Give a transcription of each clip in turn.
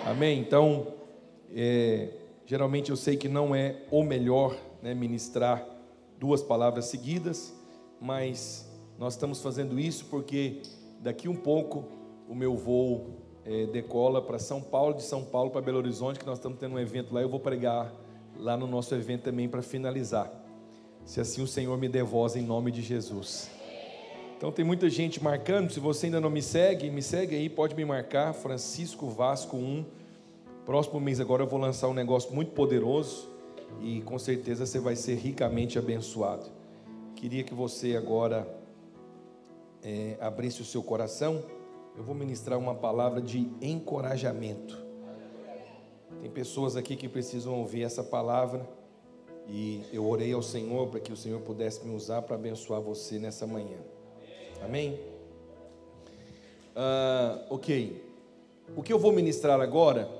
Amém? Então, geralmente eu sei que não é o melhor, né, ministrar duas palavras seguidas, mas nós estamos fazendo isso porque daqui um pouco o meu voo decola para São Paulo, de São Paulo para Belo Horizonte, que nós estamos tendo um evento lá. Eu vou pregar lá no nosso evento também para finalizar, se assim o Senhor me der voz, em nome de Jesus. Então tem muita gente marcando. Se você ainda não me segue aí, pode me marcar, Francisco Vasco 1. Próximo mês agora eu vou lançar um negócio muito poderoso e com certeza você vai ser ricamente abençoado. Queria que você agora abrisse o seu coração. Eu vou ministrar uma palavra de encorajamento. Tem pessoas aqui que precisam ouvir essa palavra e eu orei ao Senhor para que o Senhor pudesse me usar para abençoar você nessa manhã. Amém? Ok. O que eu vou ministrar agora,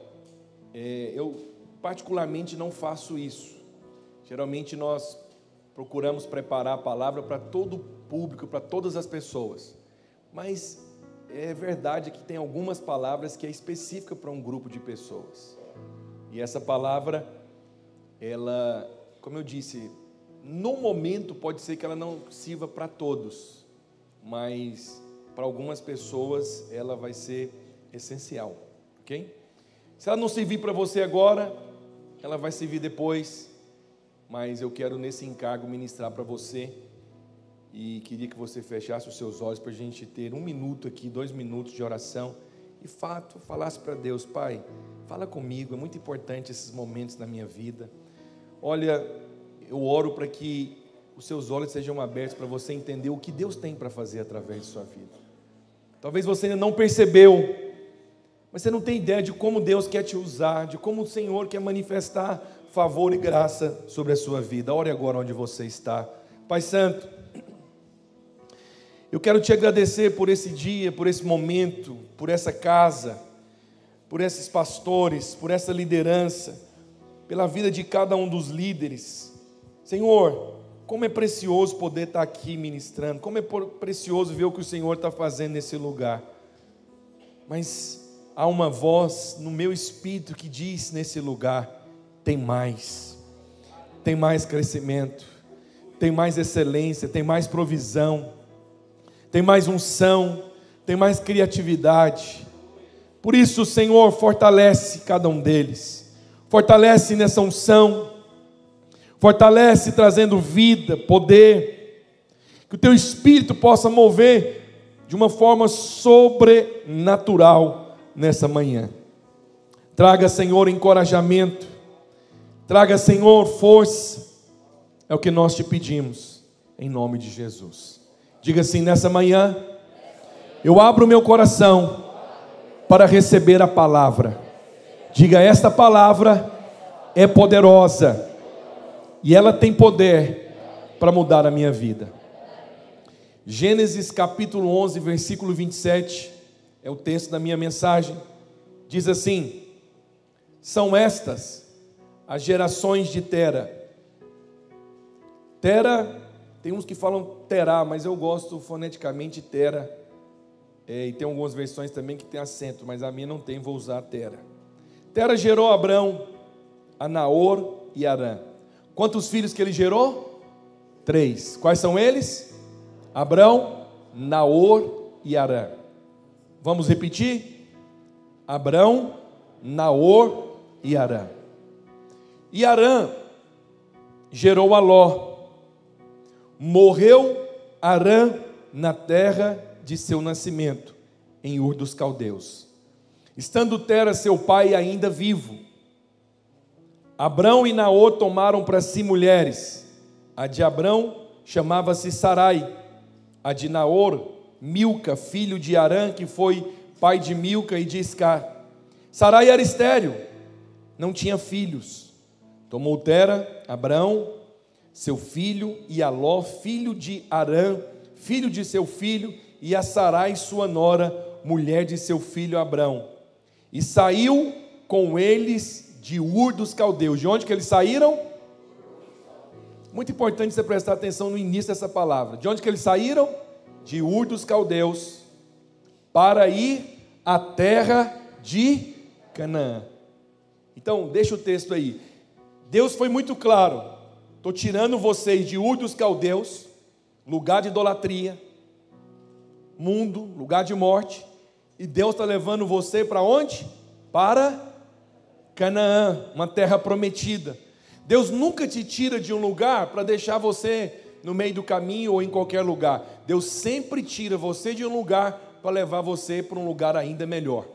eu particularmente não faço isso. Geralmente nós procuramos preparar a palavra para todo o público, para todas as pessoas. Mas é verdade que tem algumas palavras que é específica para um grupo de pessoas. E essa palavra, ela, como eu disse, no momento pode ser que ela não sirva para todos, mas para algumas pessoas ela vai ser essencial, ok? Se ela não servir para você agora, ela vai servir depois, mas eu quero nesse encargo ministrar para você e queria que você fechasse os seus olhos para a gente ter 1 minuto aqui, 2 minutos de oração e falasse para Deus: Pai, fala comigo, é muito importante esses momentos na minha vida. Olha, eu oro para que os seus olhos sejam abertos para você entender o que Deus tem para fazer através de sua vida. Talvez você ainda não percebeu, mas você não tem ideia de como Deus quer te usar, de como o Senhor quer manifestar favor e graça sobre a sua vida. Ore agora onde você está. Pai Santo, eu quero te agradecer por esse dia, por esse momento, por essa casa, por esses pastores, por essa liderança, pela vida de cada um dos líderes. Senhor, como é precioso poder estar aqui ministrando, como é precioso ver o que o Senhor está fazendo nesse lugar. Mas há uma voz no meu espírito que diz nesse lugar: tem mais crescimento, tem mais excelência, tem mais provisão, tem mais unção, tem mais criatividade. Por isso, Senhor, fortalece cada um deles, fortalece nessa unção, fortalece trazendo vida, poder, que o Teu Espírito possa mover de uma forma sobrenatural nessa manhã. Traga, Senhor, encorajamento, traga, Senhor, força, é o que nós te pedimos, em nome de Jesus. Diga assim: nessa manhã, eu abro o meu coração para receber a palavra. Diga: esta palavra é poderosa e ela tem poder para mudar a minha vida. Gênesis capítulo 11, versículo 27, é o texto da minha mensagem. Diz assim: são estas as gerações de Tera. Tera, tem uns que falam Terá, mas eu gosto foneticamente Tera. E tem algumas versões também que tem acento, mas a minha não tem, vou usar Tera. Tera gerou Abrão, a Naor e Harã. Quantos filhos que ele gerou? 3. Quais são eles? Abrão, Naor e Harã. Vamos repetir? Abrão, Naor e Harã. E Harã gerou a Ló. Morreu Harã na terra de seu nascimento, em Ur dos Caldeus, estando Tera seu pai ainda vivo. Abrão e Naor tomaram para si mulheres. A de Abrão chamava-se Sarai, a de Naor, Milca, filho de Harã, que foi pai de Milca e de Iscar. Sarai era estéril, não tinha filhos. Tomou Tera, Abrão, seu filho, e a Ló, filho de Harã, filho de seu filho, e a Sarai, sua nora, mulher de seu filho Abrão. E saiu com eles de Ur dos Caldeus. De onde que eles saíram? Muito importante você prestar atenção no início dessa palavra. De onde que eles saíram? De Ur dos Caldeus, para ir à terra de Canaã. Então, deixa o texto aí. Deus foi muito claro: estou tirando vocês de Ur dos Caldeus, lugar de idolatria, mundo, lugar de morte, e Deus está levando você para onde? Para Canaã, uma terra prometida. Deus nunca te tira de um lugar para deixar você no meio do caminho ou em qualquer lugar. Deus sempre tira você de um lugar para levar você para um lugar ainda melhor.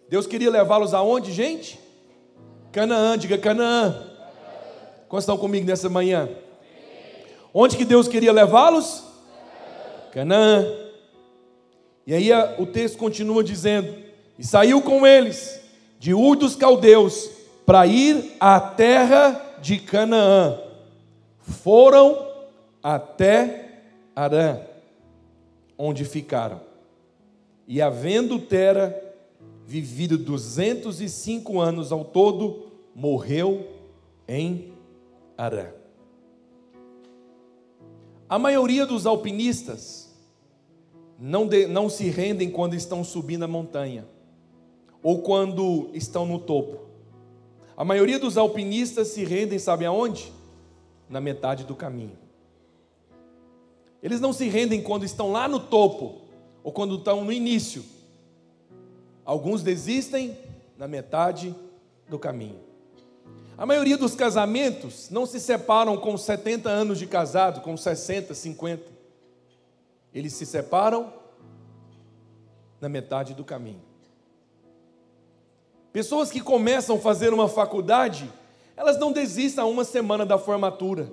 Deus queria levá-los aonde, gente? Canaã, diga Canaã. Quantos estão comigo nessa manhã? Onde que Deus queria levá-los? Canaã. E aí o texto continua dizendo: e saiu com eles de Ur dos Caldeus para ir à terra de Canaã. Foram até Harã, onde ficaram. E havendo Tera vivido 205 anos ao todo, morreu em Harã. A maioria dos alpinistas não se rendem quando estão subindo a montanha ou quando estão no topo. A maioria dos alpinistas se rendem, sabe aonde? Na metade do caminho. Eles não se rendem quando estão lá no topo ou quando estão no início. Alguns desistem na metade do caminho. A maioria dos casamentos não se separam com 70 anos de casado, com 60, 50. Eles se separam na metade do caminho. Pessoas que começam a fazer uma faculdade, elas não desistem a uma semana da formatura,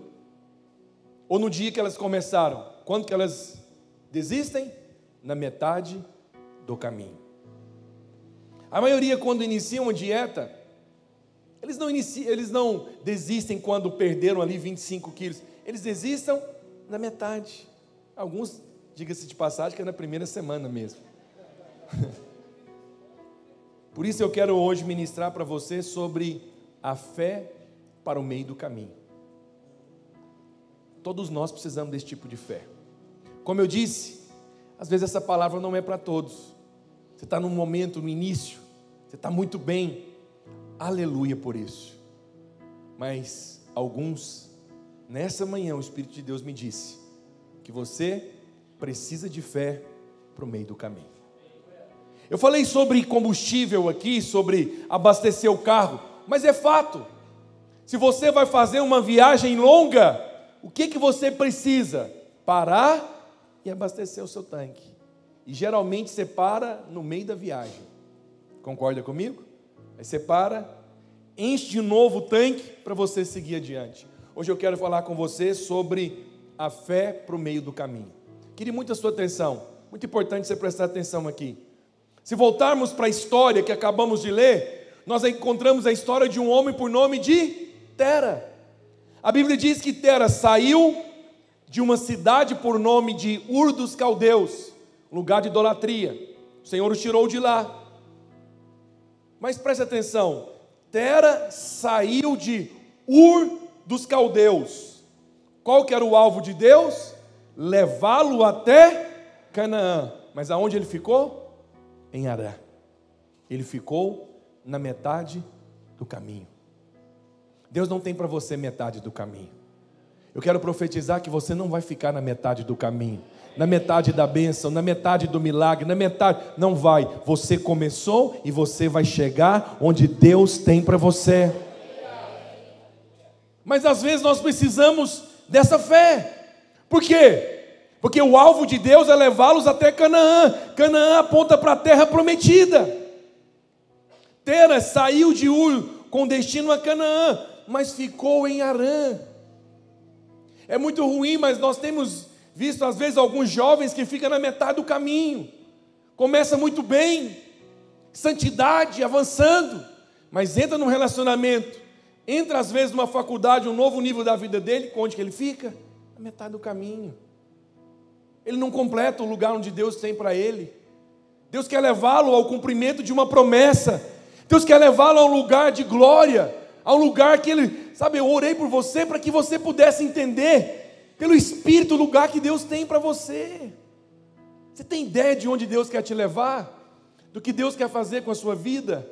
ou no dia que elas começaram. Quando que elas desistem? Na metade do caminho. A maioria, quando iniciam uma dieta, eles não desistem quando perderam ali 25 quilos. Eles desistem na metade. Alguns, diga-se de passagem, que é na primeira semana mesmo. Por isso eu quero hoje ministrar para você sobre a fé para o meio do caminho. Todos nós precisamos desse tipo de fé. Como eu disse, às vezes essa palavra não é para todos. Você está num momento, no início, você está muito bem, aleluia por isso. Mas alguns, nessa manhã, o Espírito de Deus me disse que você precisa de fé para o meio do caminho. Eu falei sobre combustível aqui, sobre abastecer o carro, mas é fato. Se você vai fazer uma viagem longa, o que você precisa? Parar e abastecer o seu tanque. E geralmente você para no meio da viagem. Concorda comigo? Aí você para, enche de novo o tanque para você seguir adiante. Hoje eu quero falar com você sobre a fé para o meio do caminho. Queria muito a sua atenção. Muito importante você prestar atenção aqui. Se voltarmos para a história que acabamos de ler, nós encontramos a história de um homem por nome de Tera. A Bíblia diz que Tera saiu de uma cidade por nome de Ur dos Caldeus, lugar de idolatria. O Senhor o tirou de lá. Mas preste atenção, Tera saiu de Ur dos Caldeus. Qual que era o alvo de Deus? Levá-lo até Canaã. Mas aonde ele ficou? Em Harã. Ele ficou na metade do caminho. Deus não tem para você metade do caminho. Eu quero profetizar que você não vai ficar na metade do caminho, na metade da bênção, na metade do milagre, na metade, não vai. Você começou e você vai chegar onde Deus tem para você. Mas às vezes nós precisamos dessa fé. Por quê? Porque o alvo de Deus é levá-los até Canaã. Canaã aponta para a terra prometida. Tera saiu de Ur com destino a Canaã, mas ficou em Harã. É muito ruim, mas nós temos visto às vezes alguns jovens que ficam na metade do caminho. Começa muito bem, santidade, avançando, mas entra num relacionamento, entra às vezes numa faculdade, um novo nível da vida dele, onde que ele fica? Na metade do caminho. Ele não completa o lugar onde Deus tem para ele. Deus quer levá-lo ao cumprimento de uma promessa. Deus quer levá-lo a um lugar de glória, a um lugar que ele, sabe, eu orei por você para que você pudesse entender, pelo Espírito, o lugar que Deus tem para você. Você tem ideia de onde Deus quer te levar? Do que Deus quer fazer com a sua vida?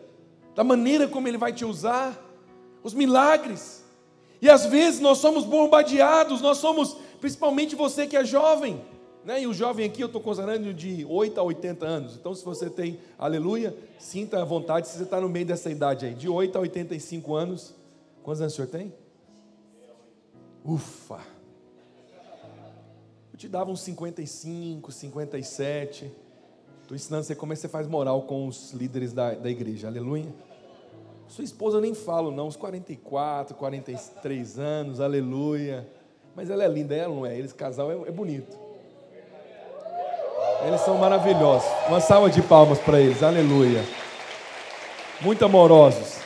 da maneira como Ele vai te usar, os milagres. E às vezes nós somos bombardeados, nós somos, principalmente você que é jovem, né? E o jovem aqui eu estou considerando de 8 a 80 anos, então se você tem, aleluia, sinta à vontade, se você está no meio dessa idade aí, de 8 a 85 anos, quantos anos o senhor tem? Ufa! Eu te dava uns 55, 57, estou ensinando você como é que você faz moral com os líderes da igreja, aleluia. Sua esposa eu nem falo não, uns 44, 43 anos, aleluia. Mas ela é linda, ela não é? Esse casal é bonito. Eles são maravilhosos. Uma salva de palmas para eles, aleluia. Muito amorosos.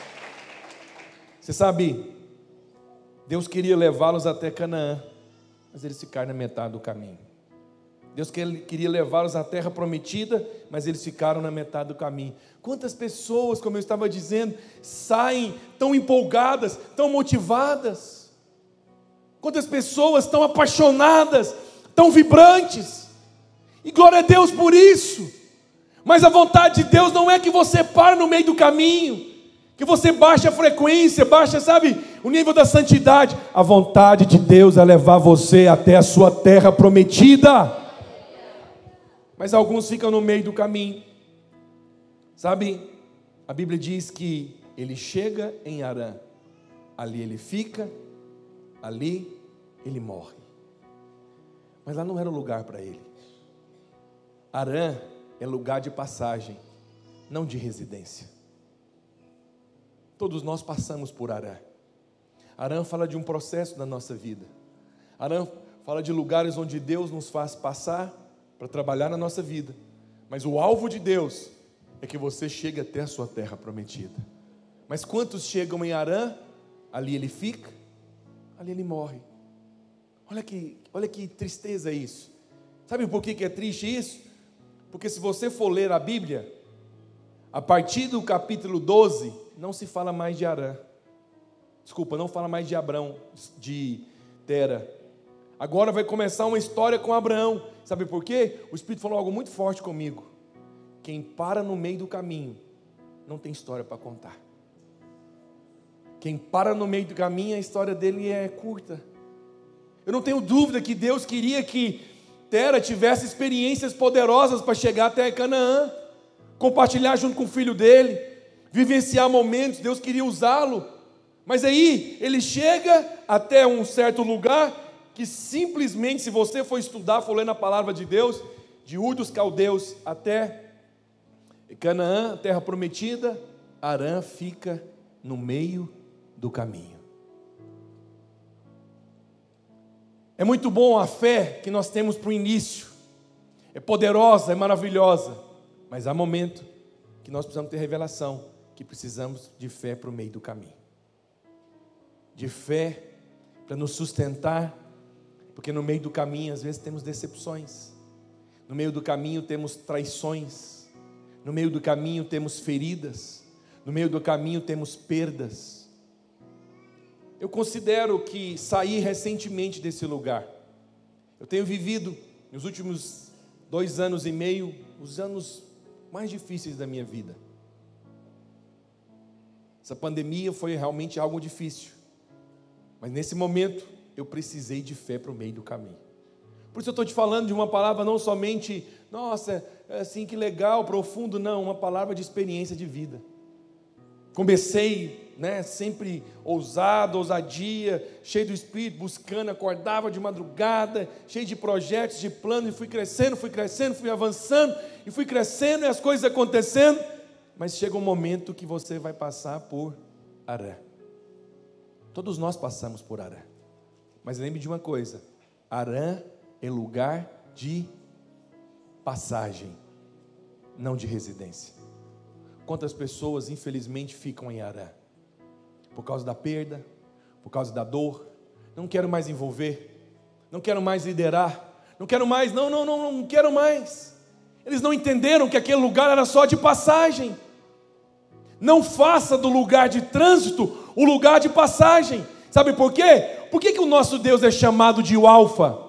Você sabe, Deus queria levá-los até Canaã, mas eles ficaram na metade do caminho. Deus queria levá-los à terra prometida, mas eles ficaram na metade do caminho. Quantas pessoas, como eu estava dizendo, saem tão empolgadas, tão motivadas. Quantas pessoas tão apaixonadas, tão vibrantes. E glória a Deus por isso. Mas a vontade de Deus não é que você pare no meio do caminho, que você baixe a frequência, baixa, sabe, o nível da santidade. A vontade de Deus é levar você até a sua terra prometida. Mas alguns ficam no meio do caminho. Sabe, a Bíblia diz que ele chega em Harã, ali ele fica, ali ele morre. Mas lá não era o lugar para ele. Harã é lugar de passagem, não de residência. Todos nós passamos por Harã. Harã fala de um processo na nossa vida. Harã fala de lugares onde Deus nos faz passar para trabalhar na nossa vida. Mas o alvo de Deus é que você chegue até a sua terra prometida. Mas quantos chegam em Harã? Ali ele fica, ali ele morre. Olha que tristeza isso. Sabe por que é triste isso? Porque se você for ler a Bíblia, a partir do capítulo 12, não se fala mais de Harã. Desculpa, não fala mais de Abrão, de Tera. Agora vai começar uma história com Abraão. Sabe por quê? O Espírito falou algo muito forte comigo. Quem para no meio do caminho não tem história para contar. Quem para no meio do caminho, a história dele é curta. Eu não tenho dúvida que Deus queria que Tera tivesse experiências poderosas para chegar até Canaã, compartilhar junto com o filho dele, vivenciar momentos. Deus queria usá-lo. Mas aí ele chega até um certo lugar que simplesmente, se você for estudar, for ler na palavra de Deus, de Ur dos Caldeus até Canaã, terra prometida, Harã fica no meio do caminho. É muito bom a fé que nós temos para o início, é poderosa, é maravilhosa, mas há momento que nós precisamos ter revelação, que precisamos de fé para o meio do caminho, de fé para nos sustentar, porque no meio do caminho às vezes temos decepções, no meio do caminho temos traições, no meio do caminho temos feridas, no meio do caminho temos perdas. Eu considero que saí recentemente desse lugar. Eu tenho vivido nos últimos 2 anos e meio, os anos mais difíceis da minha vida. Essa pandemia foi realmente algo difícil, mas nesse momento eu precisei de fé para o meio do caminho. Por isso eu estou te falando de uma palavra não somente, nossa, assim que legal, profundo, não, uma palavra de experiência de vida. Comecei, sempre ousado, ousadia, cheio do Espírito, buscando, acordava de madrugada, cheio de projetos, de planos, e fui crescendo, fui avançando, e fui crescendo, e as coisas acontecendo, mas chega um momento que você vai passar por Harã. Todos nós passamos por Harã. Mas lembre de uma coisa, Harã é lugar de passagem, não de residência. Quantas pessoas infelizmente ficam em Harã? Por causa da perda, por causa da dor, não quero mais envolver, não quero mais liderar, não quero mais, não quero mais. Eles não entenderam que aquele lugar era só de passagem. Não faça do lugar de trânsito o lugar de passagem. Sabe por quê? Por que o nosso Deus é chamado de o Alfa?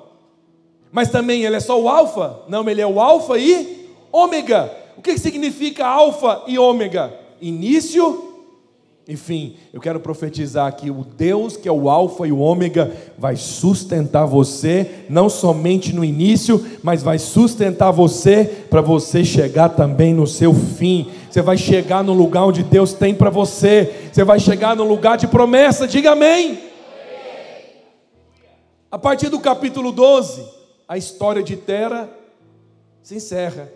Mas também ele é só o Alfa? Não, ele é o Alfa e Ômega. O que significa Alfa e Ômega? Início Enfim, eu quero profetizar aqui, o Deus que é o alfa e o ômega vai sustentar você, não somente no início, mas vai sustentar você para você chegar também no seu fim. Você vai chegar no lugar onde Deus tem para você, você vai chegar no lugar de promessa, diga amém. A partir do capítulo 12, a história de Tera se encerra.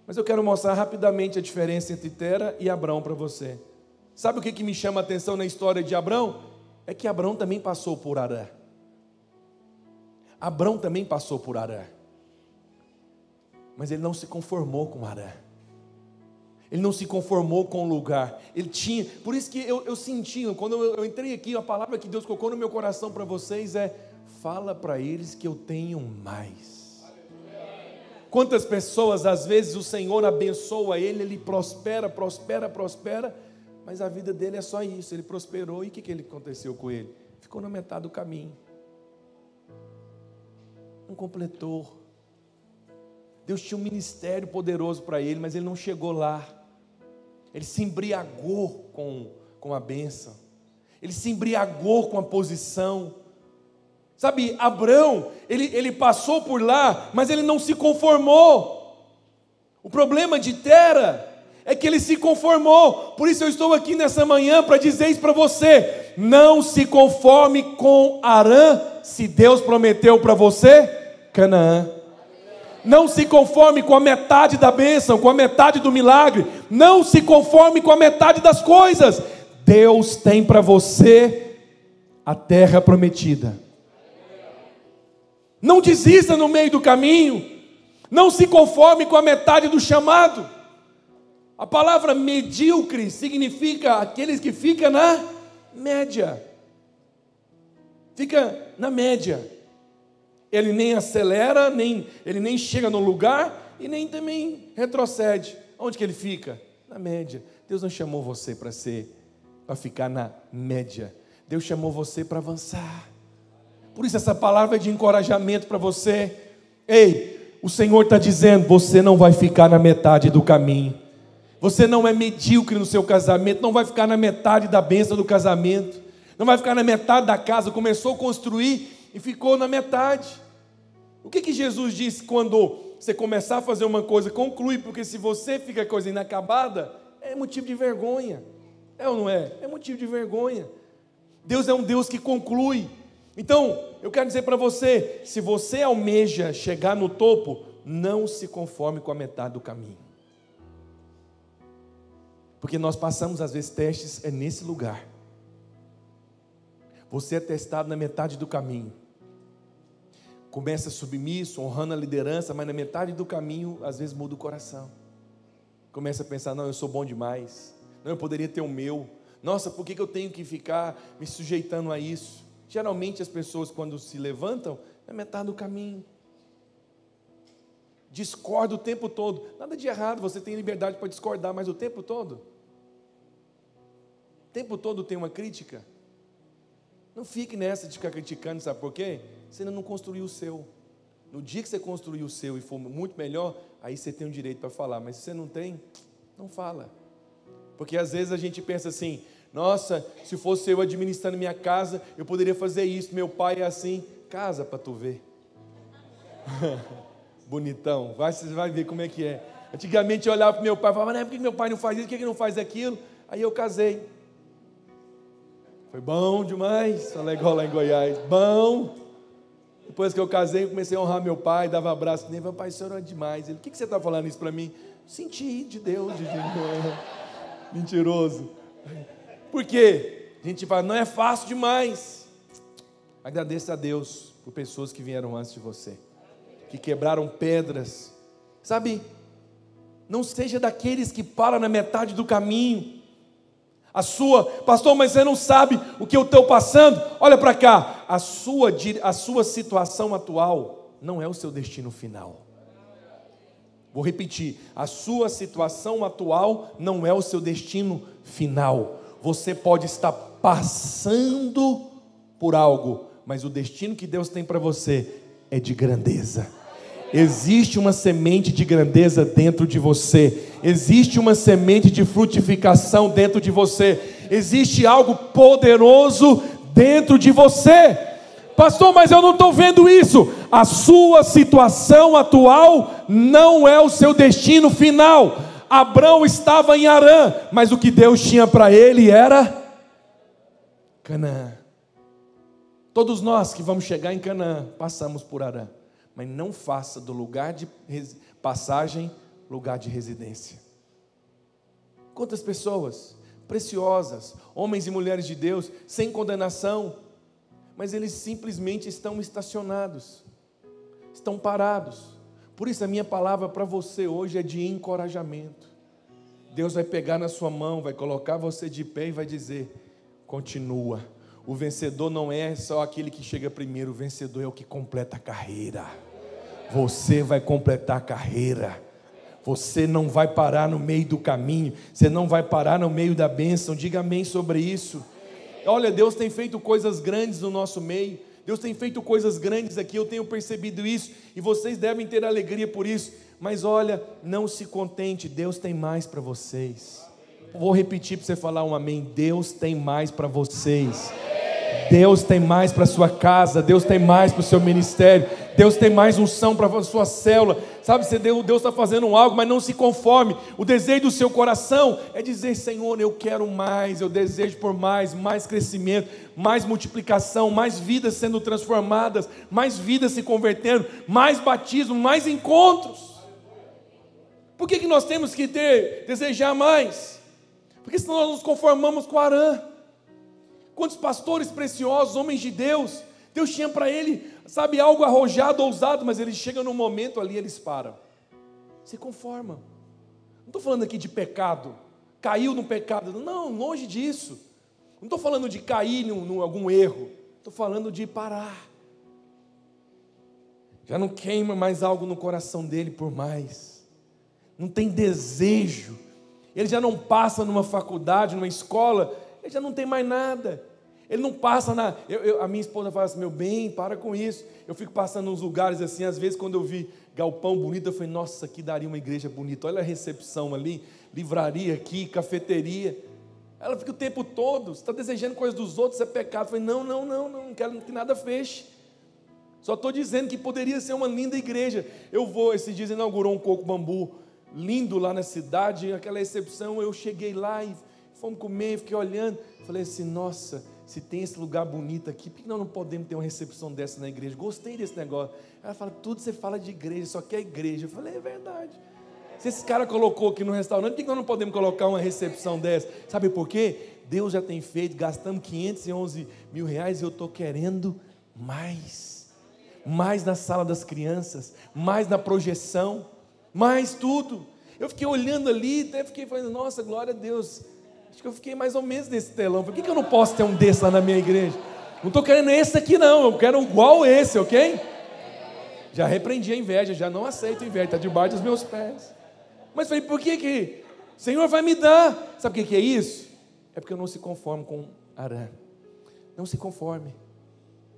Mas eu quero mostrar rapidamente a diferença entre Tera e Abrão para você. Sabe o que me chama a atenção na história de Abrão? É que Abrão também passou por Harã. Abrão também passou por Harã. Mas ele não se conformou com Harã. Ele não se conformou com o lugar. Ele tinha. Por isso que eu senti, quando eu entrei aqui, a palavra que Deus colocou no meu coração para vocês é: fala para eles que eu tenho mais. Quantas pessoas, às vezes, o Senhor abençoa ele prospera, mas a vida dele é só isso, ele prosperou, e o que aconteceu com ele? Ficou na metade do caminho, não completou. Deus tinha um ministério poderoso para ele, mas ele não chegou lá. Ele se embriagou com a bênção, ele se embriagou com a posição. Sabe, Abrão, ele passou por lá, mas ele não se conformou. O problema de Tera é que ele se conformou. Por isso eu estou aqui nessa manhã para dizer isso para você: não se conforme com Harã, se Deus prometeu para você Canaã. Não se conforme com a metade da bênção, com a metade do milagre. Não se conforme com a metade das coisas. Deus tem para você a terra prometida. Não desista no meio do caminho. Não se conforme com a metade do chamado. A palavra medíocre significa aqueles que ficam na média. Fica na média. Ele nem acelera, ele nem chega no lugar e nem também retrocede. Onde que ele fica? Na média. Deus não chamou você para ficar na média. Deus chamou você para avançar. Por isso essa palavra é de encorajamento para você. Ei, o Senhor está dizendo: você não vai ficar na metade do caminho. Você não é medíocre no seu casamento, não vai ficar na metade da bênção do casamento, não vai ficar na metade da casa. Começou a construir e ficou na metade. O que Jesus disse quando você começar a fazer uma coisa, conclui, porque se você fica coisa inacabada, é motivo de vergonha. É ou não é? É motivo de vergonha. Deus é um Deus que conclui. Então, eu quero dizer para você, se você almeja chegar no topo, não se conforme com a metade do caminho. Porque nós passamos às vezes testes nesse lugar. Você é testado na metade do caminho. Começa submisso, honrando a liderança, mas na metade do caminho, às vezes muda o coração. Começa a pensar: não, eu sou bom demais. Não, eu poderia ter o meu. Nossa, por que eu tenho que ficar me sujeitando a isso? Geralmente as pessoas, quando se levantam, na metade do caminho. Discorda o tempo todo. Nada de errado, você tem liberdade para discordar, mas o tempo todo? O tempo todo tem uma crítica? Não fique nessa de ficar criticando, sabe por quê? Você ainda não construiu o seu. No dia que você construir o seu e for muito melhor, aí você tem o direito para falar. Mas se você não tem, não fala. Porque às vezes a gente pensa assim: nossa, se fosse eu administrando minha casa, eu poderia fazer isso, meu pai é assim. Casa para tu ver. Bonitão, você vai ver como é que é. Antigamente eu olhava para meu pai e falava: por que meu pai não faz isso, por que não faz aquilo? Aí eu casei. Foi bom demais, falei igual lá em Goiás, bom. Depois que eu casei, eu comecei a honrar meu pai, dava abraço nele. Meu pai, o senhor é demais. Ele: o que você está falando isso para mim? Senti de Deus, mentiroso. Por quê? A gente fala: não é fácil demais. Agradeça a Deus por pessoas que vieram antes de você, que quebraram pedras. Sabe, não seja daqueles que param na metade do caminho. Pastor, mas você não sabe o que eu estou passando. Olha para cá, a sua situação atual não é o seu destino final. Vou repetir, a sua situação atual não é o seu destino final. Você pode estar passando por algo, mas o destino que Deus tem para você é de grandeza. Existe uma semente de grandeza dentro de você. Existe uma semente de frutificação dentro de você. existe algo poderoso dentro de você. Pastor, mas eu não estou vendo isso. A sua situação atual não é o seu destino final. Abrão estava em Harã, mas o que Deus tinha para ele era Canaã. Todos nós que vamos chegar em Canaã, passamos por Harã. Mas não faça do lugar de passagem, lugar de residência. Quantas pessoas preciosas, homens e mulheres de Deus, sem condenação, mas eles simplesmente estão estacionados, estão parados. Por isso a minha palavra para você hoje é de encorajamento. Deus vai pegar na sua mão, vai colocar você de pé e vai dizer: continua. O vencedor não é só aquele que chega primeiro, o vencedor é o que completa a carreira. Você vai completar a carreira. Você não vai parar no meio do caminho, você não vai parar no meio da bênção. Diga amém sobre isso. Olha, Deus tem feito coisas grandes no nosso meio. Deus tem feito coisas grandes aqui, eu tenho percebido isso, e vocês devem ter alegria por isso. Mas olha, não se contente, Deus tem mais para vocês. Vou repetir para você falar um amém. Deus tem mais para vocês. Deus tem mais para a sua casa, Deus tem mais para o seu ministério, Deus tem mais unção para a sua célula. Sabe, Deus está fazendo algo, mas não se conforme. O desejo do seu coração é dizer: Senhor, eu quero mais, eu desejo por mais crescimento, mais multiplicação, mais vidas sendo transformadas, mais vidas se convertendo, mais batismo, mais encontros. Por que nós temos que desejar mais? Porque senão nós nos conformamos com Harã. Quantos pastores preciosos, homens de Deus, Deus tinha para ele, sabe, algo arrojado, ousado, mas eles chegam num momento ali, eles param, se conformam. Não estou falando aqui de pecado, caiu no pecado, não, longe disso. Não estou falando de cair em algum erro, estou falando de parar. Já não queima mais algo no coração dele por mais, não tem desejo, ele já não passa numa faculdade, numa escola, ele já não tem mais nada. Ele não passa a minha esposa fala assim: meu bem, para com isso. Eu fico passando nos lugares assim, às vezes quando eu vi galpão bonito, eu falei: nossa, aqui daria uma igreja bonita. Olha a recepção ali, livraria aqui, cafeteria. Ela fica o tempo todo: você está desejando coisas dos outros, isso é pecado. Eu falei: não quero que nada feche. Só estou dizendo que poderia ser uma linda igreja. Esses dias inaugurou um coco bambu lindo lá na cidade, aquela recepção, eu cheguei lá e fomos comer, fiquei olhando, falei assim: nossa, se tem esse lugar bonito aqui, por que nós não podemos ter uma recepção dessa na igreja? Gostei desse negócio. Ela fala: tudo você fala de igreja, só quer igreja. Eu falei: é verdade. Se esse cara colocou aqui no restaurante, por que nós não podemos colocar uma recepção dessa? Sabe por quê? Deus já tem feito, gastamos 511 mil reais e eu estou querendo mais na sala das crianças, mais na projeção, mais tudo. Eu fiquei olhando ali, até fiquei falando: nossa, glória a Deus. Acho que eu fiquei mais ou menos nesse telão. Por que eu não posso ter um desse lá na minha igreja? Não estou querendo esse aqui não, eu quero igual esse, ok? Já repreendi a inveja, já não aceito inveja, está debaixo dos meus pés. Mas falei: por que o Senhor vai me dar? Sabe o que é isso? É porque eu não se conformo com Harã. Não se conforme.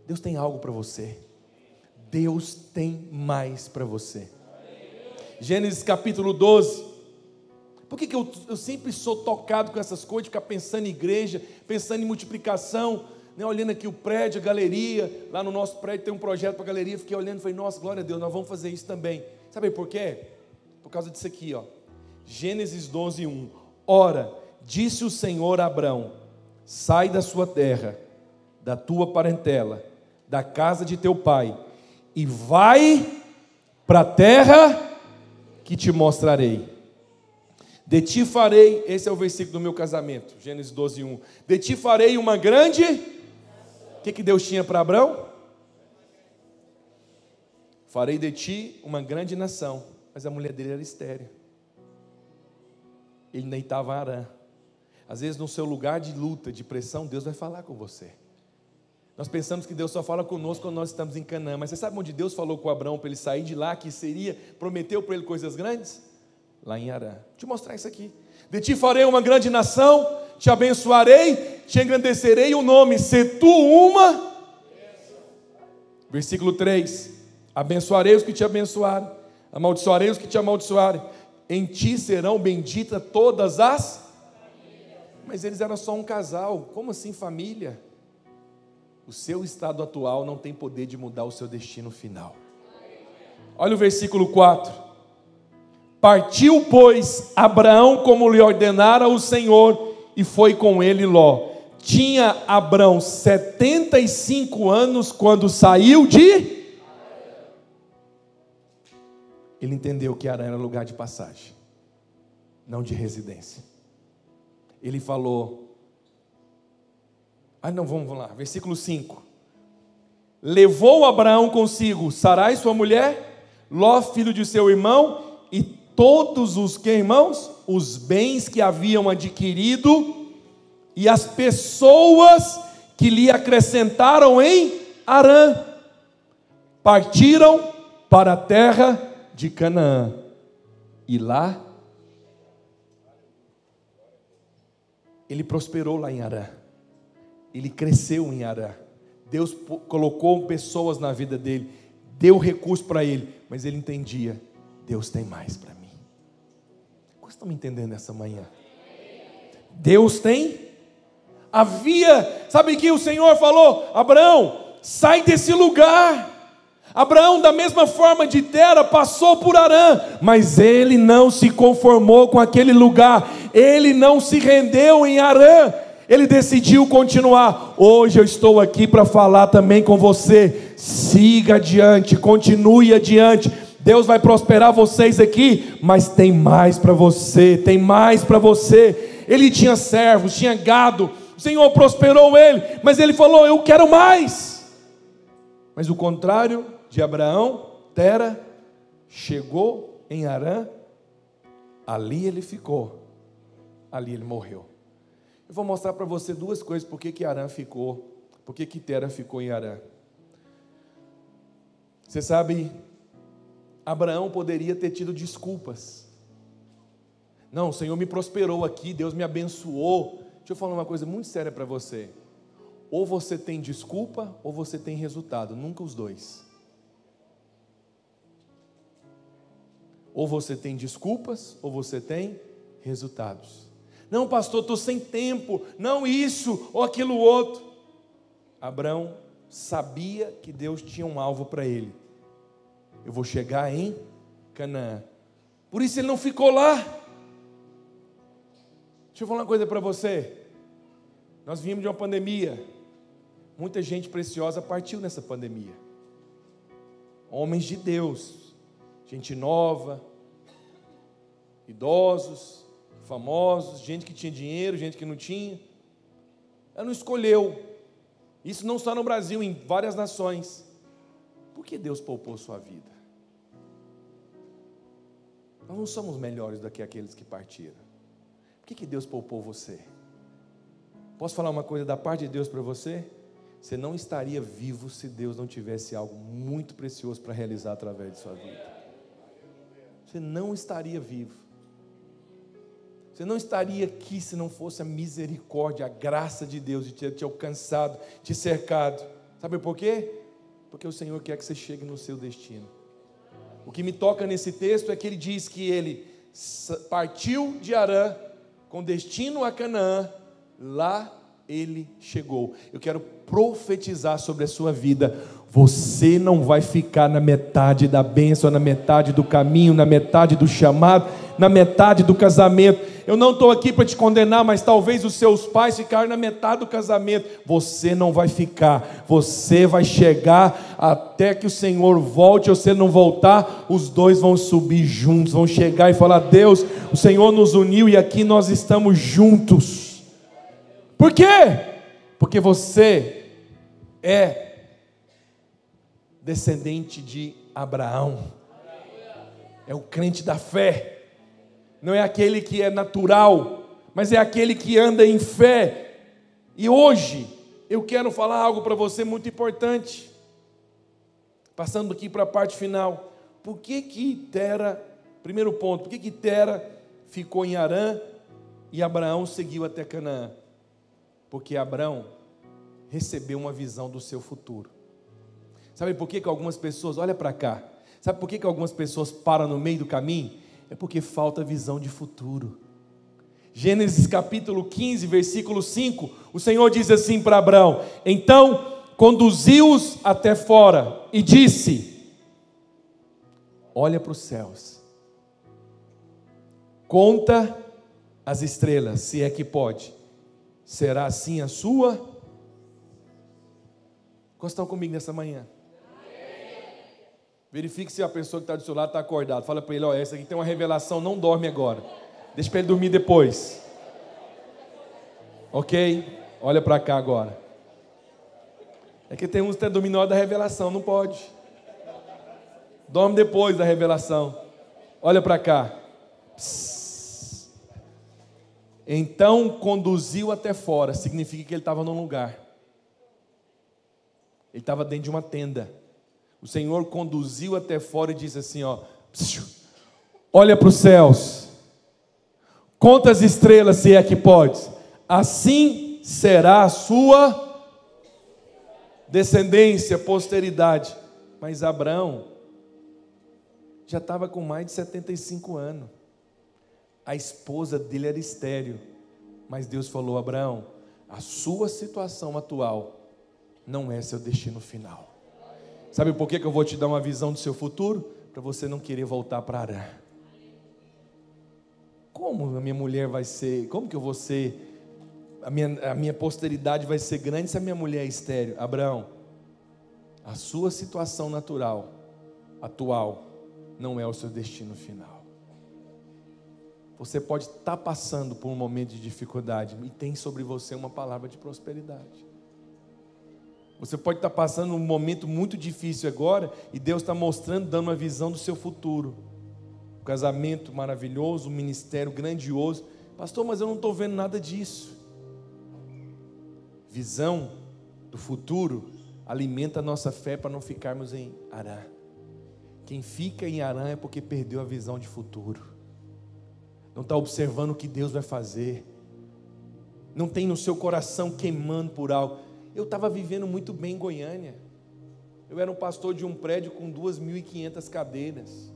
Deus tem algo para você. Deus tem mais para você. Gênesis capítulo 12. Por que eu sempre sou tocado com essas coisas, de ficar pensando em igreja, pensando em multiplicação, né? Olhando aqui o prédio, a galeria, lá no nosso prédio tem um projeto para a galeria, fiquei olhando e falei: nossa, glória a Deus, nós vamos fazer isso também. Sabe por quê? Por causa disso aqui, ó. Gênesis 12, 1. Ora, disse o Senhor a Abrão: sai da sua terra, da tua parentela, da casa de teu pai, e vai para a terra que te mostrarei. De ti farei, esse é o versículo do meu casamento, Gênesis 12, 1. De ti farei uma grande... O que Deus tinha para Abrão? Farei de ti uma grande nação. Mas a mulher dele era estéril. Ele nem estava em Harã. Às vezes no seu lugar de luta, de pressão, Deus vai falar com você. Nós pensamos que Deus só fala conosco quando nós estamos em Canaã. Mas você sabe onde Deus falou com Abrão para ele sair de lá, que seria, prometeu para ele coisas grandes? Lá em Harã. Deixa eu mostrar isso aqui. De ti farei uma grande nação, te abençoarei, te engrandecerei o nome, se tu uma. Versículo 3. Abençoarei os que te abençoarem, amaldiçoarei os que te amaldiçoarem. Em ti serão benditas todas as. Mas eles eram só um casal. Como assim família? O seu estado atual não tem poder de mudar o seu destino final. Olha o versículo 4. Partiu, pois, Abraão como lhe ordenara o Senhor, e foi com ele Ló. Tinha Abraão 75 anos quando saiu de... Ele entendeu que Harã era lugar de passagem, não de residência. Ele falou... não, vamos lá, versículo 5. Levou Abraão consigo Sarai, sua mulher, Ló, filho de seu irmão, e todos os que, irmãos? Os bens que haviam adquirido, e as pessoas que lhe acrescentaram em Harã. Partiram para a terra de Canaã, e lá ele prosperou lá em Harã. Ele cresceu em Harã. Deus colocou pessoas na vida dele, deu recurso para ele, mas ele entendia: Deus tem mais para mim. Vocês estão me entendendo essa manhã? Deus tem. Sabe que o Senhor falou: Abraão, sai desse lugar. Abraão, da mesma forma de Tera, passou por Harã, mas ele não se conformou com aquele lugar, ele não se rendeu em Harã, ele decidiu continuar. Hoje eu estou aqui para falar também com você: siga adiante, continue adiante. Deus vai prosperar vocês aqui, mas tem mais para você, tem mais para você. Ele tinha servos, tinha gado, o Senhor prosperou ele, mas ele falou: eu quero mais. Mas o contrário de Abraão, Tera chegou em Harã, ali ele ficou, ali ele morreu. Eu vou mostrar para você duas coisas: por que Harã ficou, por que Tera ficou em Harã. Você sabe, Abraão poderia ter tido desculpas. Não, o Senhor me prosperou aqui, Deus me abençoou. Deixa eu falar uma coisa muito séria para você: ou você tem desculpa, ou você tem resultado, nunca os dois. Ou você tem desculpas, ou você tem resultados. Não, pastor, estou sem tempo, não isso ou aquilo outro. Abraão sabia que Deus tinha um alvo para ele. Eu vou chegar em Canaã. Por isso ele não ficou lá. Deixa eu falar uma coisa para você. Nós viemos de uma pandemia. Muita gente preciosa partiu nessa pandemia. Homens de Deus, gente nova, idosos, famosos, gente que tinha dinheiro, gente que não tinha. Ela não escolheu. Isso não só no Brasil, em várias nações. Por que Deus poupou sua vida? Nós não somos melhores do que aqueles que partiram. Por que Deus poupou você? Posso falar uma coisa da parte de Deus para você? Você não estaria vivo se Deus não tivesse algo muito precioso para realizar através de sua vida. Você não estaria vivo. Você não estaria aqui se não fosse a misericórdia, a graça de Deus de ter te alcançado, te cercado. Sabe por quê? Porque o Senhor quer que você chegue no seu destino. O que me toca nesse texto é que ele diz que ele partiu de Harã com destino a Canaã. Lá ele chegou. Eu quero profetizar sobre a sua vida: você não vai ficar na metade da bênção, na metade do caminho, na metade do chamado, na metade do casamento. Eu não estou aqui para te condenar, mas talvez os seus pais ficaram na metade do casamento. Você não vai ficar, você vai chegar até que o Senhor volte. Ou se não voltar, os dois vão subir juntos, vão chegar e falar: Deus, o Senhor nos uniu e aqui nós estamos juntos. Por quê? Porque você é descendente de Abraão, é o crente da fé. Não é aquele que é natural, mas é aquele que anda em fé. E hoje eu quero falar algo para você muito importante. Passando aqui para a parte final. Por que Tera, primeiro ponto, por que Tera ficou em Harã e Abraão seguiu até Canaã? Porque Abraão recebeu uma visão do seu futuro. Sabe por que algumas pessoas, olha para cá, sabe por que algumas pessoas param no meio do caminho? É porque falta visão de futuro. Gênesis capítulo 15, versículo 5, o Senhor diz assim para Abraão: então conduziu-os até fora e disse: olha para os céus, conta as estrelas, se é que pode, será assim a sua? Quantos estão comigo nessa manhã? Verifique se a pessoa que está do seu lado está acordada. Fala para ele: ó, essa aqui tem uma revelação, não dorme agora, deixa para ele dormir depois. Ok? Olha para cá agora. É que tem uns que estão dormindo na hora da revelação, não pode. Dorme depois da revelação. Olha para cá. Psss. Então conduziu até fora, significa que ele estava num lugar. Ele estava dentro de uma tenda. O Senhor conduziu até fora e disse assim: ó, olha para os céus, conta as estrelas, se é que pode, assim será a sua descendência, posteridade. Mas Abraão já estava com mais de 75 anos, a esposa dele era estéril, mas Deus falou: Abraão, a sua situação atual não é seu destino final. Sabe por que eu vou te dar uma visão do seu futuro? Para você não querer voltar para Harã. Como a minha mulher vai ser, como que eu vou ser, a minha posteridade vai ser grande se a minha mulher é estéril? Abraão, a sua situação natural, atual, não é o seu destino final. Você pode estar passando por um momento de dificuldade e tem sobre você uma palavra de prosperidade. Você pode estar passando um momento muito difícil agora e Deus está mostrando, dando uma visão do seu futuro. Um casamento maravilhoso, um ministério grandioso. Pastor, mas eu não estou vendo nada disso. Visão do futuro alimenta a nossa fé para não ficarmos em Harã. Quem fica em Harã é porque perdeu a visão de futuro. Não está observando o que Deus vai fazer. Não tem no seu coração queimando por algo. Eu estava vivendo muito bem em Goiânia. Eu era um pastor de um prédio com 2.500 cadeiras.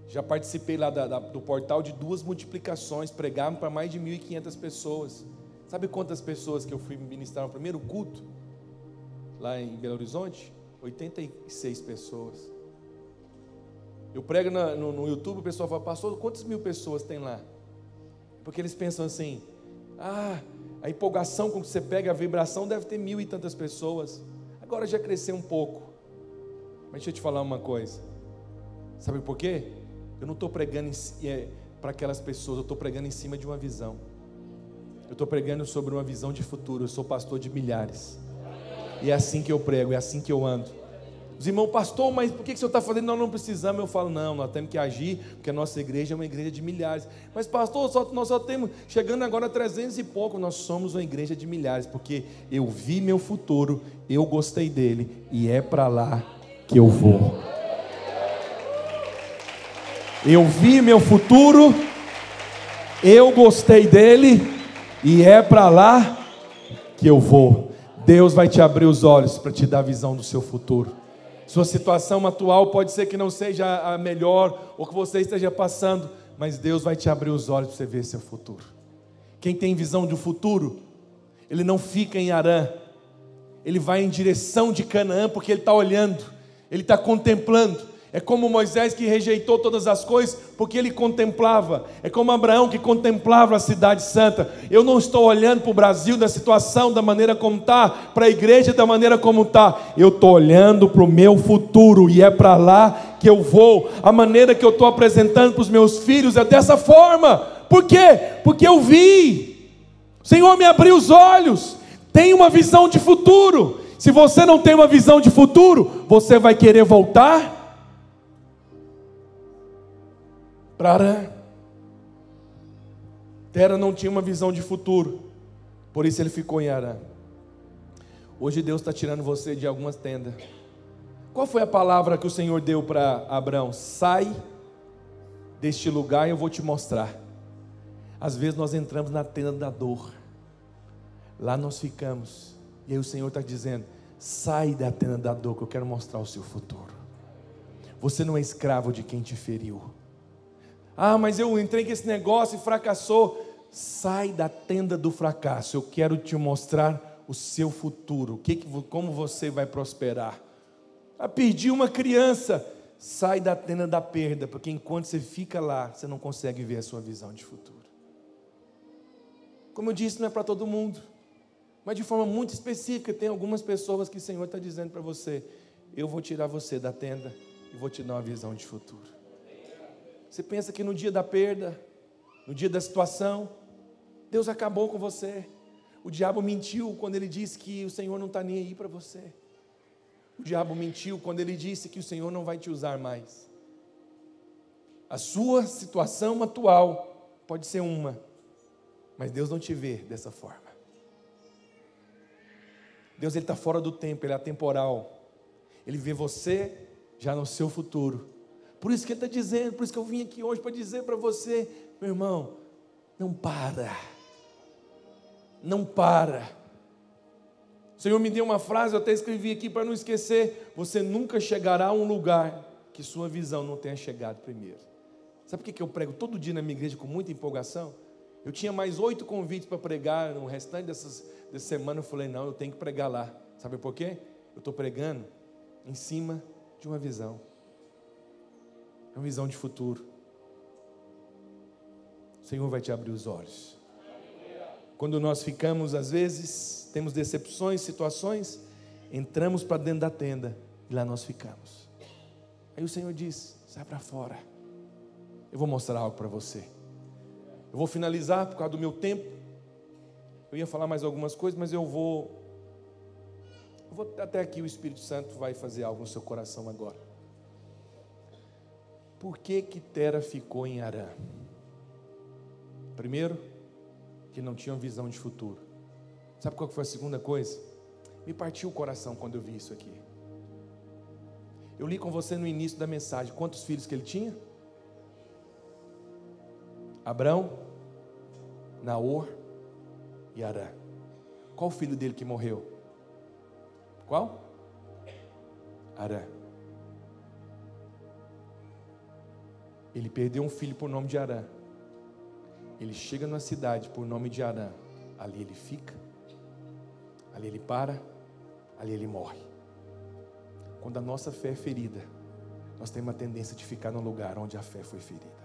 Já participei lá do portal de 2 multiplicações, pregava para mais de 1.500 pessoas. Sabe quantas pessoas que eu fui ministrar no primeiro culto? Lá em Belo Horizonte? 86 pessoas. Eu prego no YouTube, o pessoal fala: pastor, quantas mil pessoas tem lá? Porque eles pensam assim: a empolgação com que você pega, a vibração deve ter 1.000 e tantas pessoas. Agora já cresceu um pouco. Mas deixa eu te falar uma coisa. Sabe por quê? Eu não estou pregando para aquelas pessoas, eu estou pregando em cima de uma visão. Eu estou pregando sobre uma visão de futuro. Eu sou pastor de milhares. E é assim que eu prego, é assim que eu ando. Os irmãos: pastor, mas por que o senhor está fazendo? Nós não precisamos. Eu falo: não, nós temos que agir, porque a nossa igreja é uma igreja de milhares. Mas pastor, nós só temos, chegando agora a 300 e pouco. Nós somos uma igreja de milhares, porque eu vi meu futuro, eu gostei dele, e é para lá que eu vou. Eu vi meu futuro, eu gostei dele, e é para lá que eu vou. Deus vai te abrir os olhos para te dar a visão do seu futuro. Sua situação atual pode ser que não seja a melhor, ou que você esteja passando, mas Deus vai te abrir os olhos para você ver seu futuro. Quem tem visão do futuro, ele não fica em Harã, ele vai em direção de Canaã, porque ele está olhando, ele está contemplando. É como Moisés, que rejeitou todas as coisas porque ele contemplava. É como Abraão, que contemplava a cidade santa. Eu não estou olhando para o Brasil, da situação, da maneira como está, para a igreja da maneira como está. Eu estou olhando para o meu futuro, e é para lá que eu vou. A maneira que eu estou apresentando para os meus filhos é dessa forma. Por quê? Porque eu vi. O Senhor me abriu os olhos. Tem uma visão de futuro. Se você não tem uma visão de futuro, você vai querer voltar para Harã. Tera não tinha uma visão de futuro, por isso ele ficou em Harã. Hoje Deus está tirando você de algumas tendas. Qual foi a palavra que o Senhor deu para Abraão? Sai deste lugar e eu vou te mostrar. Às vezes nós entramos na tenda da dor, lá nós ficamos, e aí o Senhor está dizendo: sai da tenda da dor, que eu quero mostrar o seu futuro. Você não é escravo de quem te feriu. Mas eu entrei com esse negócio e fracassou. sai da tenda do fracasso, eu quero te mostrar o seu futuro, como você vai prosperar. Perdi uma criança, sai da tenda da perda, porque enquanto você fica lá, você não consegue ver a sua visão de futuro. Como eu disse, não é para todo mundo, mas de forma muito específica, tem algumas pessoas que o Senhor está dizendo para você: eu vou tirar você da tenda e vou te dar uma visão de futuro. Você pensa que no dia da perda, no dia da situação, Deus acabou com você. O diabo mentiu quando ele disse que o Senhor não está nem aí para você. O diabo mentiu quando ele disse que o Senhor não vai te usar mais. A sua situação atual pode ser uma, mas Deus não te vê dessa forma. Deus está fora do tempo, Ele é atemporal. Ele vê você já no seu futuro. Por isso que Ele está dizendo, por isso que eu vim aqui hoje para dizer para você, meu irmão, não para. Não para. O Senhor me deu uma frase, eu até escrevi aqui para não esquecer: você nunca chegará a um lugar que sua visão não tenha chegado primeiro. Sabe por que eu prego todo dia na minha igreja com muita empolgação? Eu tinha mais 8 convites para pregar no restante dessa semana. Eu falei, não, eu tenho que pregar lá. Sabe por quê? Eu estou pregando em cima de uma visão. Uma visão de futuro. O Senhor vai te abrir os olhos. Quando nós ficamos, às vezes, temos decepções, situações, entramos para dentro da tenda e lá nós ficamos. Aí o Senhor diz: sai para fora, eu vou mostrar algo para você. Eu vou finalizar por causa do meu tempo. Eu ia falar mais algumas coisas, mas eu vou até aqui. O Espírito Santo vai fazer algo no seu coração agora. Por que Tera ficou em Harã? Primeiro, que não tinham visão de futuro. Sabe qual que foi a segunda coisa? Me partiu o coração quando eu vi isso aqui. Eu li com você no início da mensagem quantos filhos que ele tinha? Abrão, Naor e Harã. Qual o filho dele que morreu? Qual? Harã. Ele perdeu um filho por nome de Harã. Ele chega numa cidade por nome de Harã. Ali ele fica, ali ele para, ali ele morre. Quando a nossa fé é ferida, nós temos uma tendência de ficar no lugar onde a fé foi ferida.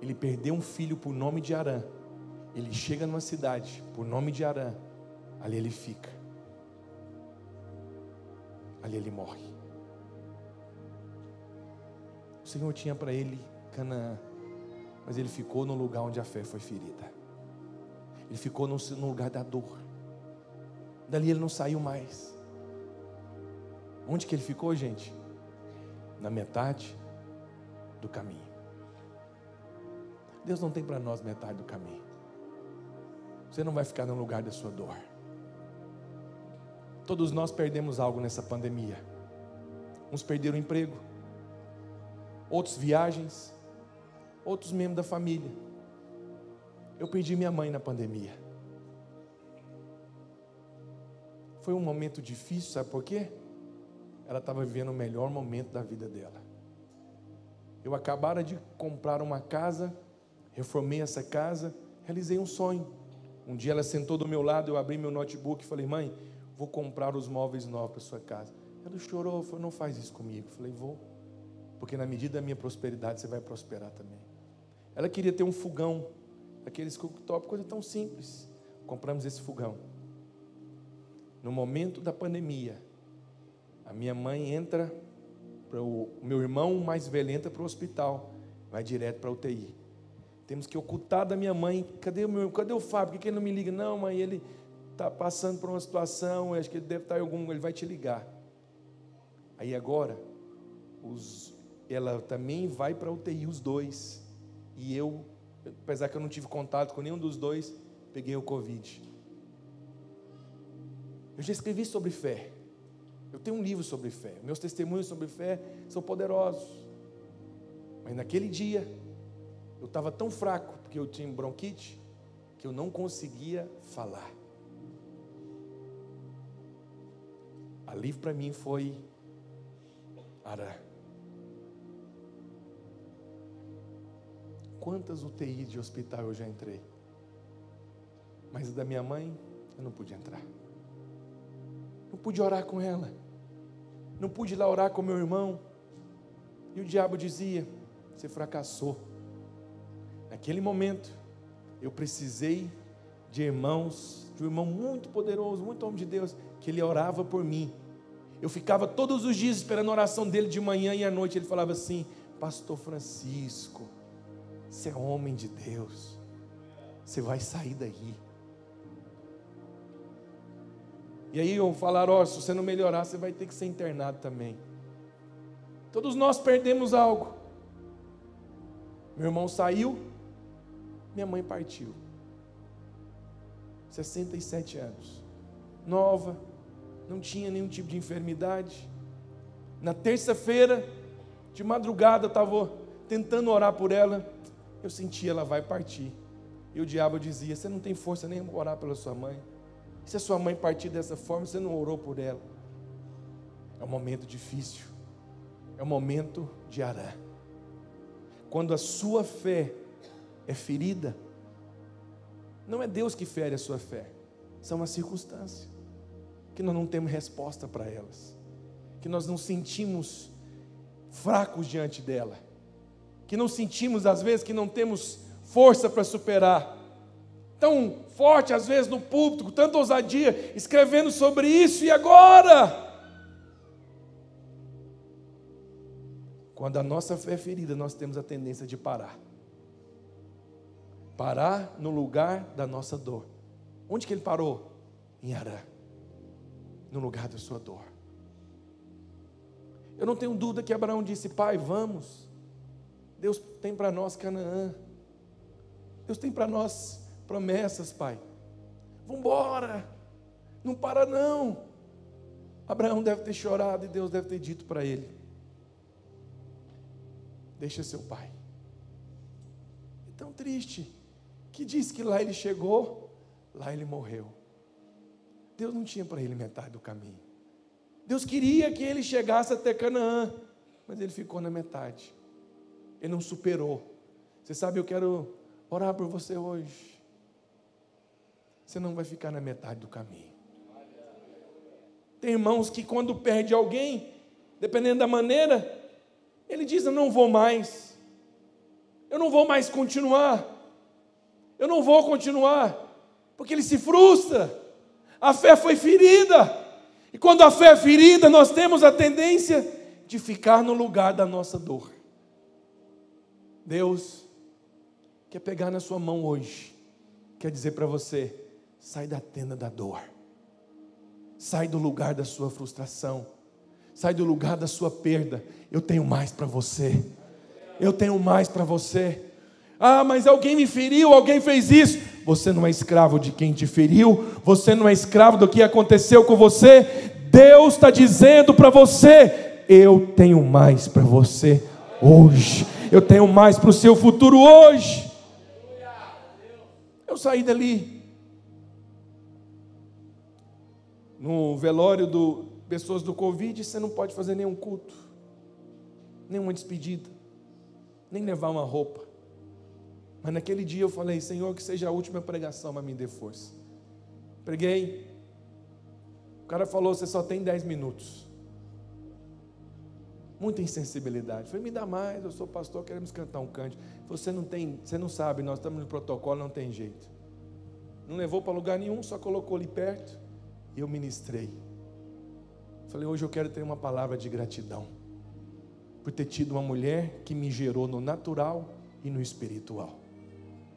Ele perdeu um filho por nome de Harã. Ele chega numa cidade por nome de Harã. Ali ele fica, ali ele morre. O Senhor tinha para ele Canaã, mas ele ficou no lugar onde a fé foi ferida. Ele ficou no lugar da dor. Dali ele não saiu mais. Onde que ele ficou, gente? Na metade do caminho. Deus não tem para nós metade do caminho. Você não vai ficar no lugar da sua dor. Todos nós perdemos algo nessa pandemia. Uns perderam o emprego, outros viagens, outros membros da família. Eu perdi minha mãe na pandemia. Foi um momento difícil, sabe por quê? Ela estava vivendo o melhor momento da vida dela. Eu acabara de comprar uma casa, reformei essa casa, realizei um sonho. Um dia ela sentou do meu lado, eu abri meu notebook e falei: mãe, vou comprar os móveis novos para sua casa. Ela chorou, falou: não faz isso comigo. Eu falei: vou, porque na medida da minha prosperidade você vai prosperar também. Ela queria ter um fogão, aqueles cooktop, coisa tão simples. Compramos esse fogão. No momento da pandemia, a minha mãe entra, o meu irmão mais velho entra para o hospital, vai direto para a UTI. Temos que ocultar da minha mãe: cadê o Fábio? Por que ele não me liga? Não, mãe, ele está passando por uma situação, acho que ele deve estar em algum, ele vai te ligar. Aí agora, ela também vai para a UTI, os dois. E eu, apesar que eu não tive contato com nenhum dos dois, peguei o Covid. Eu já escrevi sobre fé. Eu tenho um livro sobre fé. Meus testemunhos sobre fé são poderosos. Mas naquele dia, eu estava tão fraco, porque eu tinha bronquite, que eu não conseguia falar. Ali para mim foi Harã. quantas UTIs de hospital eu já entrei. Mas da minha mãe, eu não pude entrar. Não pude orar com ela. Não pude ir lá orar com meu irmão. E o diabo dizia: você fracassou. Naquele momento, eu precisei de irmãos, de um irmão muito poderoso, muito homem de Deus, que ele orava por mim. Eu ficava todos os dias esperando a oração dele de manhã e à noite. Ele falava assim: pastor Francisco, você é homem de Deus, você vai sair daí. E aí eu falaram: ó, se você não melhorar, você vai ter que ser internado também. Todos nós perdemos algo. Meu irmão saiu, minha mãe partiu. 67 anos, nova, não tinha nenhum tipo de enfermidade. Na terça-feira, de madrugada, eu estava tentando orar por ela, eu senti: ela vai partir. E o diabo dizia: você não tem força nem para orar pela sua mãe. Se a sua mãe partir dessa forma, você não orou por ela. É um momento difícil, é um momento de arar. Quando a sua fé é ferida, não é Deus que fere a sua fé, são as circunstâncias, que nós não temos resposta para elas, que nós não sentimos fracos diante dela, que não sentimos às vezes que não temos força para superar. Tão forte às vezes no púlpito, com tanta ousadia, escrevendo sobre isso, e agora? Quando a nossa fé é ferida, nós temos a tendência de parar. Parar no lugar da nossa dor. Onde que ele parou? Em Harã, no lugar da sua dor. Eu não tenho dúvida que Abraão disse: pai, vamos. Deus tem para nós Canaã. Deus tem para nós promessas, pai. Vamos embora. Não para não. Abraão deve ter chorado e Deus deve ter dito para ele: deixa seu pai. É tão triste que diz que lá ele chegou, lá ele morreu. Deus não tinha para ele metade do caminho. Deus queria que ele chegasse até Canaã, mas ele ficou na metade. Ele não superou. Você sabe, eu quero orar por você hoje. Você não vai ficar na metade do caminho. Tem irmãos que quando perde alguém, dependendo da maneira, ele diz: eu não vou mais. Eu não vou mais continuar. Eu não vou continuar. Porque ele se frustra. A fé foi ferida. E quando a fé é ferida, nós temos a tendência de ficar no lugar da nossa dor. Deus quer pegar na sua mão hoje. Quer dizer para você: sai da tenda da dor. Sai do lugar da sua frustração. Sai do lugar da sua perda. Eu tenho mais para você. Eu tenho mais para você. Ah, mas alguém me feriu, alguém fez isso. Você não é escravo de quem te feriu. Você não é escravo do que aconteceu com você. Deus está dizendo para você: eu tenho mais para você hoje. Eu tenho mais para o seu futuro hoje. Eu saí dali. No velório do pessoas do Covid, você não pode fazer nenhum culto, nenhuma despedida, nem levar uma roupa. Mas naquele dia eu falei: Senhor, que seja a última pregação, mas me dê força. Preguei. O cara falou: você só tem 10 minutos. Muita insensibilidade. Eu falei: me dá mais, eu sou pastor, queremos cantar um cântico. Você não sabe, nós estamos no protocolo, não tem jeito. Não levou para lugar nenhum, só colocou ali perto e eu ministrei. Falei: hoje eu quero ter uma palavra de gratidão por ter tido uma mulher que me gerou no natural e no espiritual.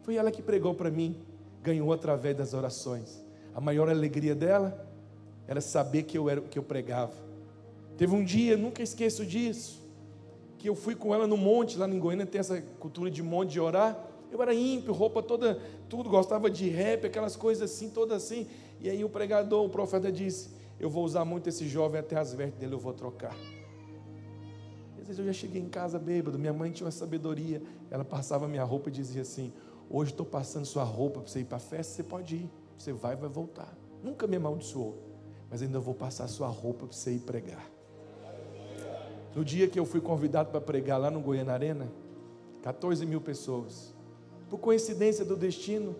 Foi ela que pregou para mim, ganhou através das orações. A maior alegria dela era saber que eu era o que eu pregava. Teve um dia, nunca esqueço disso, que eu fui com ela no monte, lá em Goiânia tem essa cultura de monte, de orar. Eu era ímpio, roupa toda, tudo, gostava de rap, aquelas coisas assim, todas assim. E aí o pregador, o profeta disse: eu vou usar muito esse jovem até as vestes dele, eu vou trocar. Às vezes eu já cheguei em casa bêbado, minha mãe tinha uma sabedoria, ela passava minha roupa e dizia assim: hoje estou passando sua roupa para você ir para a festa, você pode ir, você vai voltar. Nunca me amaldiçoou, mas ainda vou passar sua roupa para você ir pregar. No dia que eu fui convidado para pregar lá no Goiânia Arena, 14 mil pessoas, Por coincidência do destino,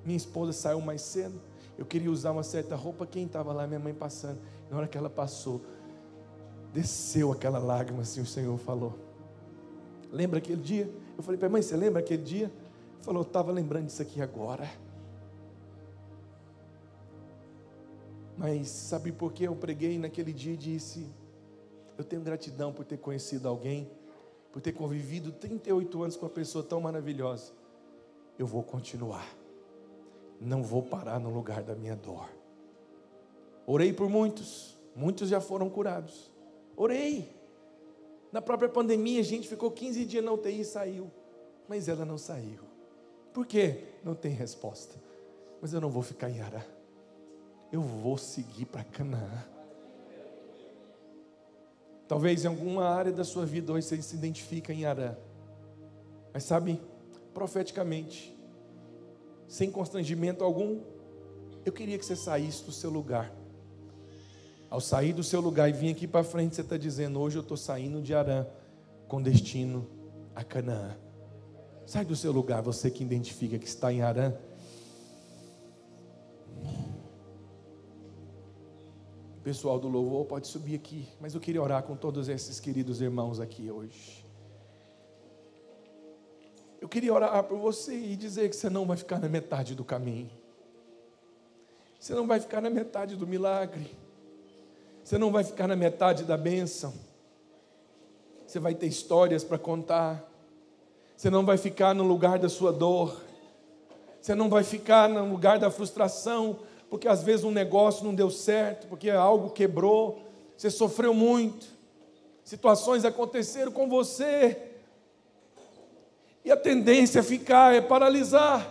minha esposa saiu mais cedo. Eu queria usar uma certa roupa. Quem estava lá? Minha mãe passando. Na hora que ela passou, desceu aquela lágrima assim, o Senhor falou: lembra aquele dia? Eu falei para mãe, você lembra aquele dia? Ele falou: eu estava lembrando disso aqui agora. Mas sabe por que eu preguei naquele dia e disse: eu tenho gratidão por ter conhecido alguém, por ter convivido 38 anos com uma pessoa tão maravilhosa. Eu vou continuar, não vou parar no lugar da minha dor. Orei por muitos já foram curados. Orei. Na própria pandemia, a gente ficou 15 dias na UTI e saiu. Mas ela não saiu. Por quê? Não tem resposta. Mas eu não vou ficar em Arã. Eu vou seguir para Canaã. Talvez em alguma área da sua vida hoje você se identifica em Arã. Mas sabe, profeticamente, sem constrangimento algum, eu queria que você saísse do seu lugar. Ao sair do seu lugar e vir aqui para frente, você está dizendo: hoje eu estou saindo de Arã com destino a Canaã. Sai do seu lugar, você que identifica que está em Arã. O pessoal do louvor pode subir aqui, mas eu queria orar com todos esses queridos irmãos aqui hoje. Eu queria orar por você e dizer que você não vai ficar na metade do caminho. Você não vai ficar na metade do milagre. Você não vai ficar na metade da bênção. Você vai ter histórias para contar. Você não vai ficar no lugar da sua dor. Você não vai ficar no lugar da frustração, porque às vezes um negócio não deu certo, porque algo quebrou. Você sofreu muito. Situações aconteceram com você. E a tendência a ficar é paralisar.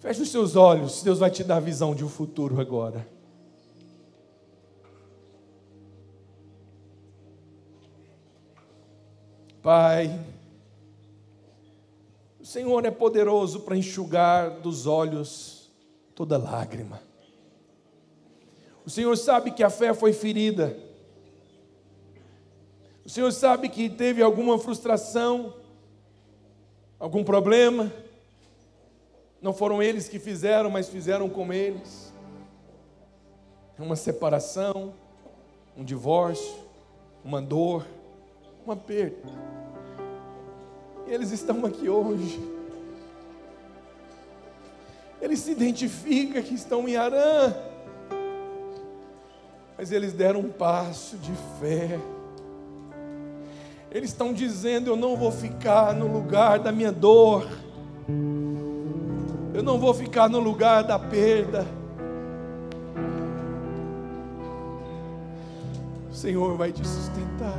Feche os seus olhos. Deus vai te dar a visão de um futuro agora. Pai, o Senhor é poderoso para enxugar dos olhos toda lágrima. O Senhor sabe que a fé foi ferida. O Senhor sabe que teve alguma frustração, algum problema. Não foram eles que fizeram, mas fizeram com eles. Uma separação, um divórcio, uma dor, uma perda. E eles estão aqui hoje. Eles se identificam que estão em Arã, mas eles deram um passo de fé. Eles estão dizendo: eu não vou ficar no lugar da minha dor, eu não vou ficar no lugar da perda. O Senhor vai te sustentar.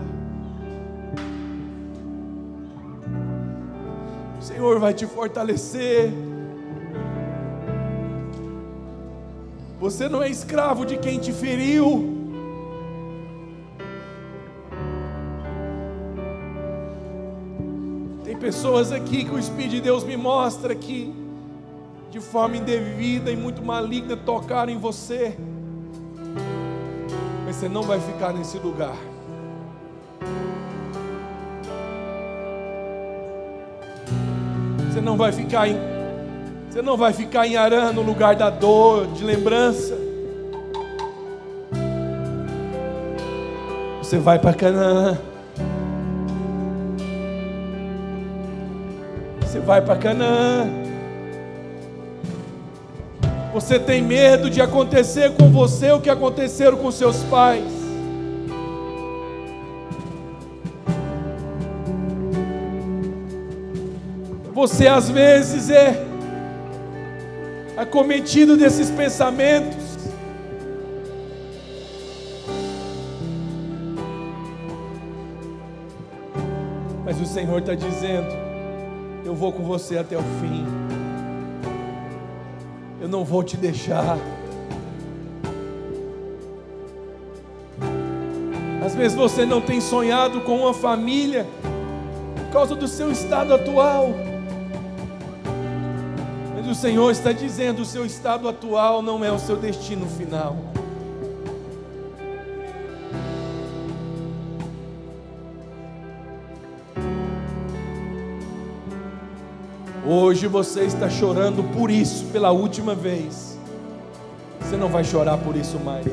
O Senhor vai te fortalecer. Você não é escravo de quem te feriu. Tem pessoas aqui que o Espírito de Deus me mostra que de forma indevida e muito maligna tocaram em você. Mas você não vai ficar nesse lugar. Você não vai ficar em Arã, no lugar da dor, de lembrança. Você vai para Canaã. Você vai para Canaã. Você tem medo de acontecer com você o que aconteceram com seus pais. Você às vezes é acometido desses pensamentos. Mas o Senhor está dizendo: eu vou com você até o fim. Eu não vou te deixar. Às vezes você não tem sonhado com uma família por causa do seu estado atual. Mas o Senhor está dizendo: o seu estado atual não é o seu destino final. Hoje você está chorando por isso pela última vez. Você não vai chorar por isso mais.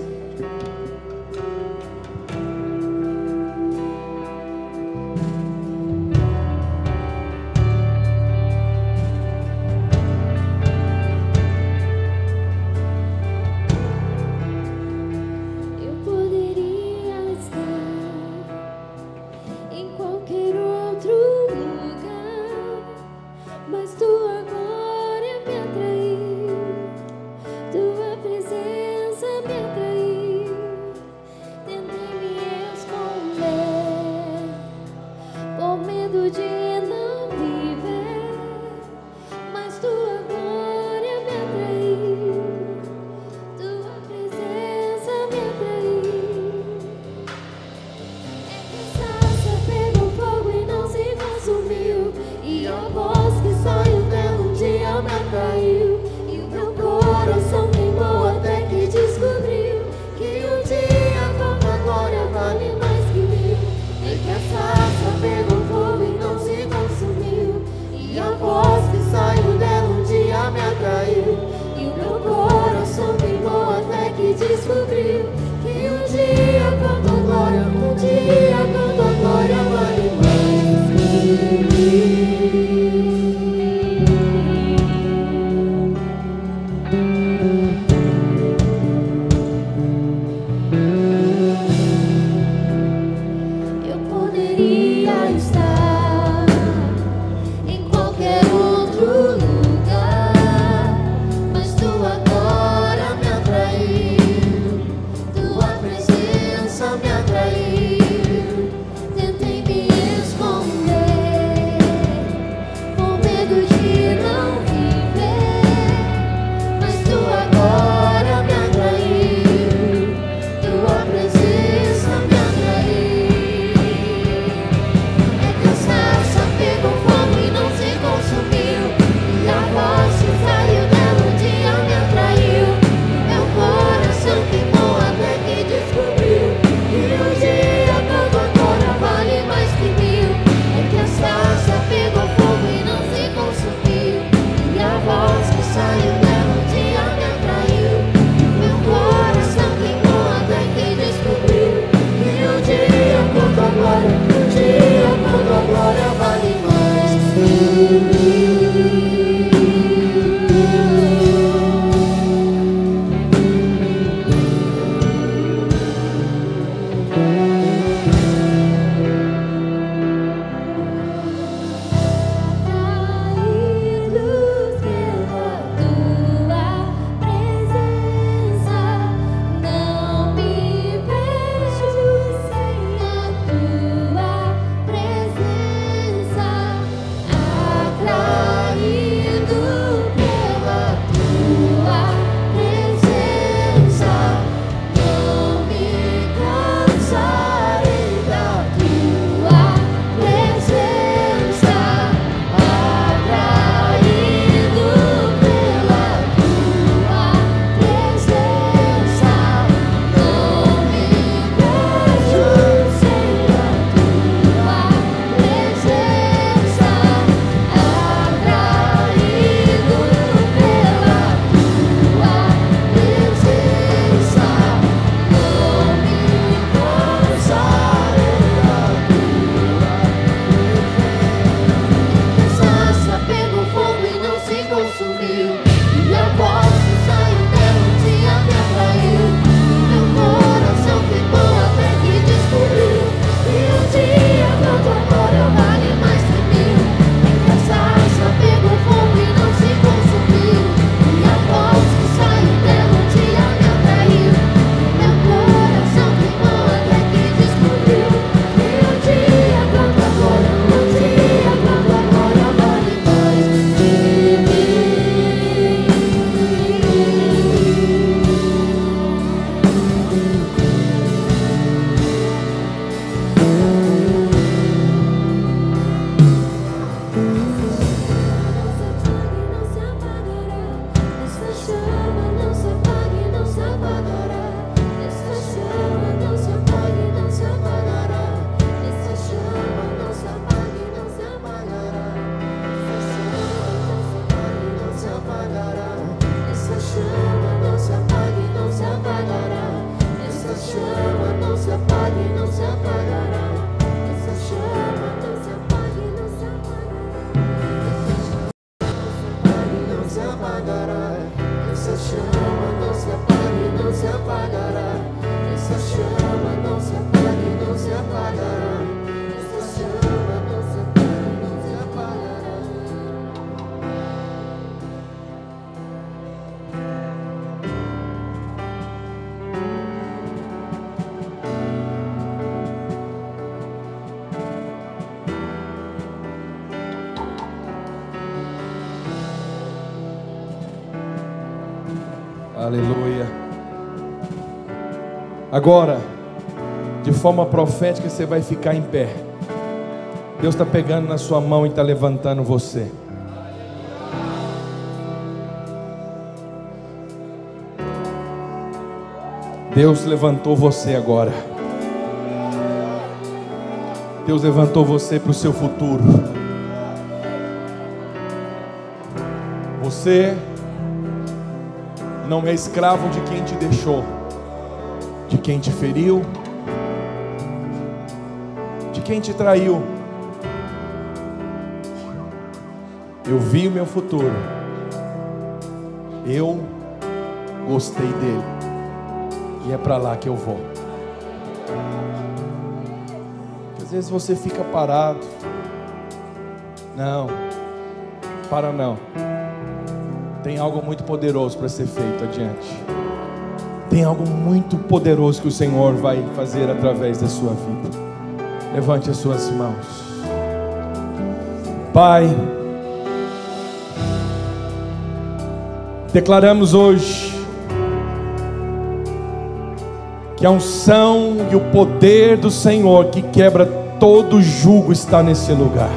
apagará. Essa chama não se apaga e não se apagará. Essa chama não se apaga e não se apagará. Essa chama não se apaga e não se apagará. Aleluia. Agora, de forma profética, você vai ficar em pé. Deus está pegando na sua mão e está levantando você. Deus levantou você agora. Deus levantou você para o seu futuro. Você não é escravo de quem te deixou, de quem te feriu, de quem te traiu. Eu vi o meu futuro, eu gostei dele, e é para lá que eu vou. Às vezes você fica parado. Não, para não. Tem algo muito poderoso para ser feito adiante. Tem algo muito poderoso que o Senhor vai fazer através da sua vida. Levante as suas mãos. Pai, declaramos hoje que a unção e o poder do Senhor que quebra todo jugo está nesse lugar.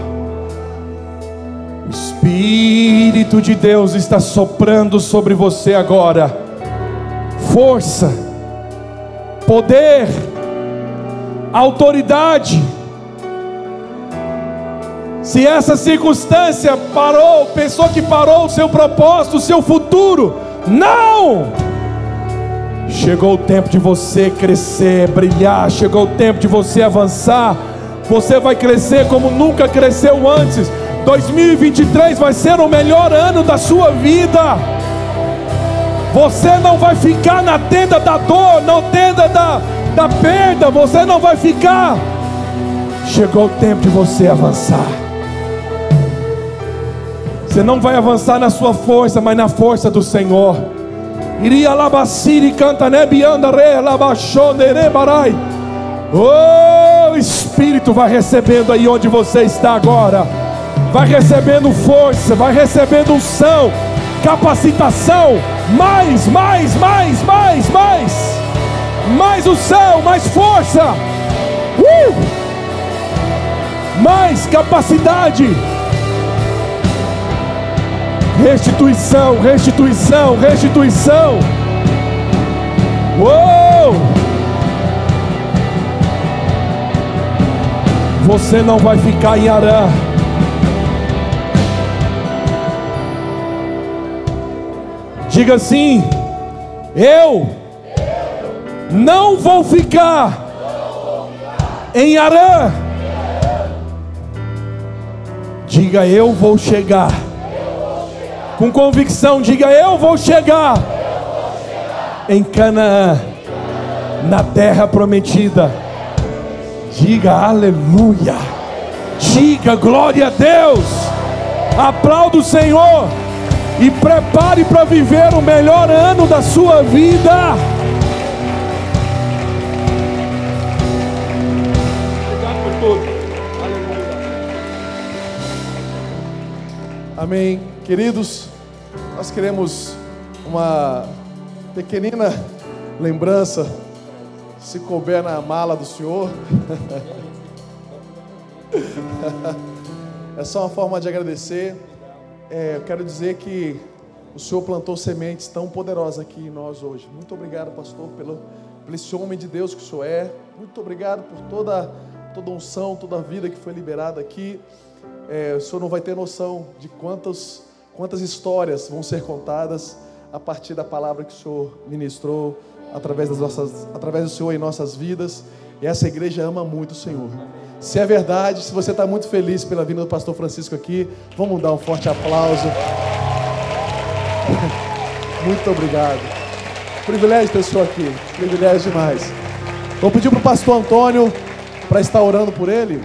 O Espírito de Deus está soprando sobre você agora. Força, poder, autoridade. Se essa circunstância parou, pensou que parou o seu propósito, o seu futuro, não! Chegou o tempo de você crescer, brilhar. Chegou o tempo de você avançar. Você vai crescer como nunca cresceu antes. 2023 vai ser o melhor ano da sua vida. Você não vai ficar na tenda da dor, na tenda da perda. Você não vai ficar. Chegou o tempo de você avançar. Você não vai avançar na sua força, mas na força do Senhor. Iria labaciri canta nebianda re labachonere barai. Oh, Espírito vai recebendo aí onde você está agora. Vai recebendo força, vai recebendo unção, capacitação. Mais unção, mais força. Mais capacidade. Restituição. Uou! Você não vai ficar em Arã. Diga assim: eu não vou ficar em Arã. Diga: eu vou chegar. Com convicção, diga: eu vou chegar em Canaã, na terra prometida. Diga aleluia. Diga glória a Deus. Aplauda o Senhor e prepare para viver o melhor ano da sua vida. Obrigado por tudo. Aleluia. Amém. Queridos, nós queremos uma pequenina lembrança, se couber na mala do Senhor. É só uma forma de agradecer. Eu quero dizer que o Senhor plantou sementes tão poderosas aqui em nós hoje. Muito obrigado, pastor, pelo esse homem de Deus que o Senhor é. Muito obrigado por toda unção, toda a vida que foi liberada aqui. O Senhor não vai ter noção de quantas histórias vão ser contadas a partir da palavra que o Senhor ministrou através do Senhor em nossas vidas. E essa igreja ama muito o Senhor. Se é verdade, se você está muito feliz pela vinda do pastor Francisco aqui, vamos dar um forte aplauso. Muito obrigado. Privilégio ter o senhor aqui. Privilégio demais. Vou pedir para o pastor Antônio para estar orando por ele.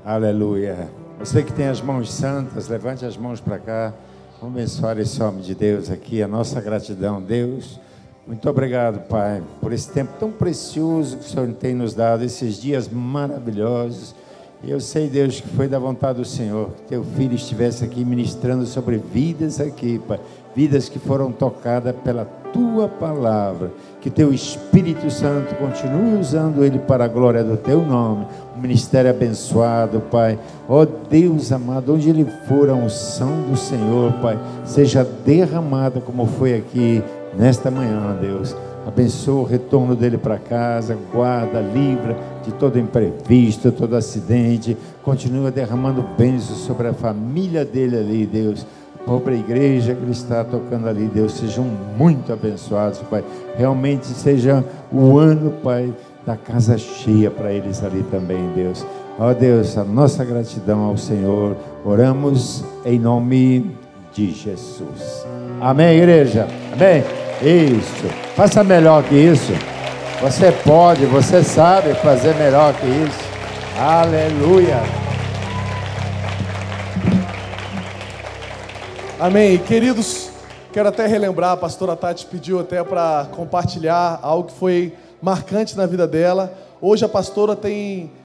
Aleluia. Você que tem as mãos santas, levante as mãos para cá. Vamos abençoar esse homem de Deus aqui. A nossa gratidão, Deus. Muito obrigado, Pai, por esse tempo tão precioso que o Senhor tem nos dado, esses dias maravilhosos. E eu sei, Deus, que foi da vontade do Senhor que teu filho estivesse aqui ministrando sobre vidas aqui, Pai. Vidas que foram tocadas pela tua palavra. Que teu Espírito Santo continue usando ele para a glória do teu nome. Um ministério abençoado, Pai. Ó Deus amado, onde ele for, a unção do Senhor, Pai, seja derramada como foi aqui nesta manhã, Deus. Abençoa o retorno dele para casa, guarda, livra de todo imprevisto, todo acidente. Continua derramando bênçãos sobre a família dele ali, Deus. Pobre igreja que ele está tocando ali, Deus, sejam muito abençoados, Pai. Realmente seja o ano, Pai, da casa cheia para eles ali também, Deus. Ó Deus, a nossa gratidão ao Senhor. Oramos em nome de Jesus. Amém, igreja? Amém? Isso. Faça melhor que isso. Você pode, você sabe fazer melhor que isso. Aleluia. Amém. Queridos, quero até relembrar, a pastora Tati pediu até para compartilhar algo que foi marcante na vida dela. Hoje a pastora tem